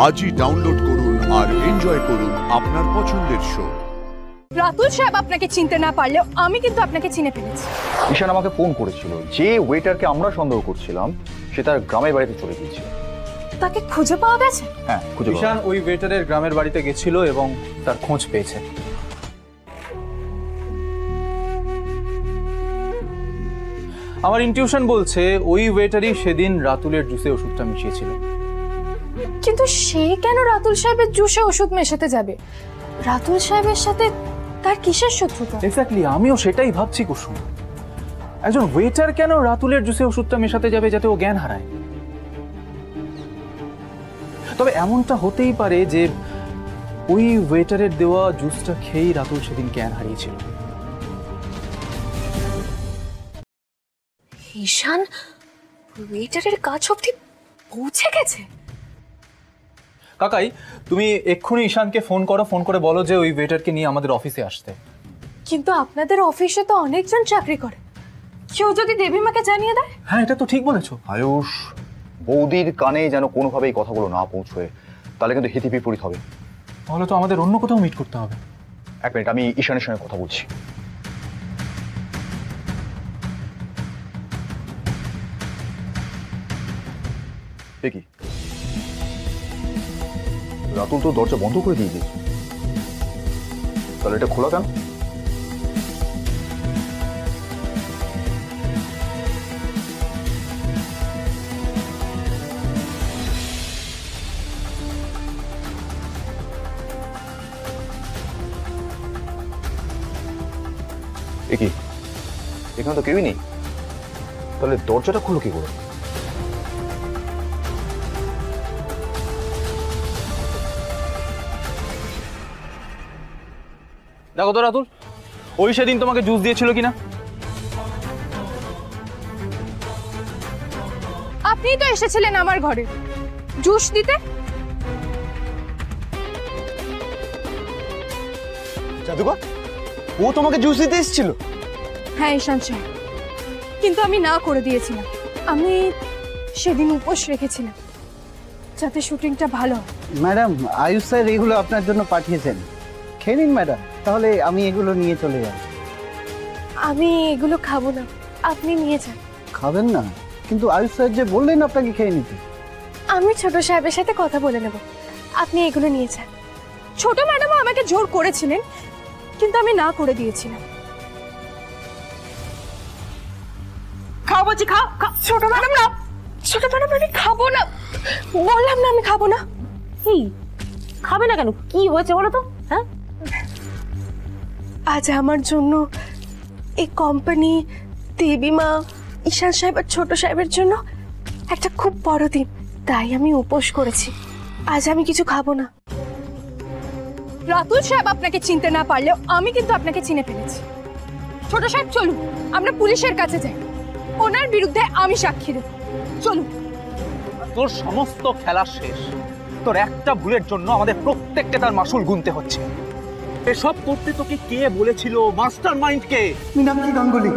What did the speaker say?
আজই ডাউনলোড করুন আর এনজয় করুন আপনার পছন্দের শো। রাতুল সাহেব আপনাকে চিনতে না পারলেও আমি কিন্তু আপনাকে চিনে ফেলেছি। ঈশান আমাকে ফোন করেছিল, যে ওয়েটারকে আমরা সন্দেহ করছিলাম সে তার গ্রামের বাড়িতে চলে গিয়েছিল। তাকে খুঁজে পাওয়া গেছে? হ্যাঁ, খুঁজে পাওয়া ঈশান ওই ওয়েটারের গ্রামের বাড়িতে গেছিল এবং তার খোঁজ পেয়েছে। আমার ইনটিউশন বলছে ওই ওয়েটারই সেদিন রাতুলের জুসে ওষুধটা মিশিয়েছিল। কিন্তু সে কেন রাতুল সাহেবের জুসে ওষুধ মেশাতে যাবে? রাতুল সাহেবের সাথে তার কিসের শত্রুতা? এক্স্যাক্টলি, আমিও সেটাই ভাবছি কুসুম। একজন ওয়েটার কেন রাতুলের জুসে ওষুধটা মেশাতে যাবে যাতে ও জ্ঞান হারায়? তবে এমনটা হতেই পারে যে ওই ওয়েটারের দেওয়া জুসটা খেয়েই রাতুল সেদিন জ্ঞান হারিয়েছিল। ঈশান ওয়েটারের কাছ অবধি পৌঁছে গেছে? কাকাই, তুমি এক্ষুনি ঈশানকে ফোন করে বলো যে ওই ওয়েটারকে নিয়ে আমাদের অফিসে আসতে। কিন্তু আপনাদের অফিসে তো অনেকজন চাকরি করে, কেউ যদি দেবীমাকে জানিয়ে দেয়? হ্যাঁ, এটা তো ঠিক বলেছো। আয়ুষ, বৌদির কানে যেন কোনোভাবে এই কথাগুলো না পৌঁছয়, তাহলে কিন্তু হিতে বিপরীত হবে। তাহলে তো আমাদের অন্য কোথাও মিট করতে হবে। এক মিনিট, আমি ঈশানের সঙ্গে কথা বলছি। দেখি, রাতুল তো দরজা বন্ধ করে দিয়ে দিয়েছে, তাহলে এটা খোলা কেন? কি এখানে তো কেউই নেই, তাহলে দরজাটা খুলো কি করে? দেখো তো রাতুল, ওই সেদিন তোমাকে জুস দিয়েছিল কিনা? আপনিই তো এসেছিলেন আমার ঘরে জুস দিতে। জাদুকর, ও তোমাকে জুস দিতে এসেছিল? হ্যাঁ ঈশান সাহেব, কিন্তু আমি না করে দিয়েছিলাম। আমি সেদিন উপোস রেখেছিলাম যাতে শুটিংটা ভালো হয়। ম্যাডাম, আয়ুষ স্যার এগুলো আপনার জন্য পাঠিয়েছেন, খেয়ে নিন ম্যাডাম। তাহলে আমি এগুলো নিয়ে চলে যাব। আমি এগুলো খাবো না, আপনি নিয়ে যান। খাবেন না? কিন্তু আয়ুষ স্যার যে বললেন আপনাকে খেয়ে নিতে। আমি ছোট সাহেবের সাথে কথা বলে নেব, আপনি এগুলো নিয়ে যান। ছোট ম্যাডামও আমাকে জোর করেছিলেন, কিন্তু আমি না করে দিয়েছিলাম। খাও বলছি, খাও খাও। ছোট ম্যাডাম না, ছোট ম্যাডাম আমি খাবো না, বললাম না আমি খাবো না। এই খাবে না কেন? কি হয়েছে বলো তো? হ্যাঁ, আজ আমার জন্য এই কোম্পানি, দেবীমা, ঈশান সাহেব আর ছোট সাহেবের জন্য একটা খুব বড় দিন, তাই আমি উপোস করেছি। আজ আমি কিছু খাবো না। রাতুল সাহেব আপনাকে চিনতে না পারলেও আমি কিন্তু আপনাকে চিনে ফেলেছি। ছোট সাহেব চলুন, আমরা পুলিশের কাছে যাই, ওনার বিরুদ্ধে আমি সাক্ষী দেব। চলুন। তোর সমস্ত খেলা শেষ। তোর একটা ভুলের জন্য আমাদের প্রত্যেককে তার মাসুল গুনতে হচ্ছে। এসব করতে তোকে কে বলেছিল? মাস্টার মাইন্ড কে? মীনাক্ষী গাঙ্গুলি।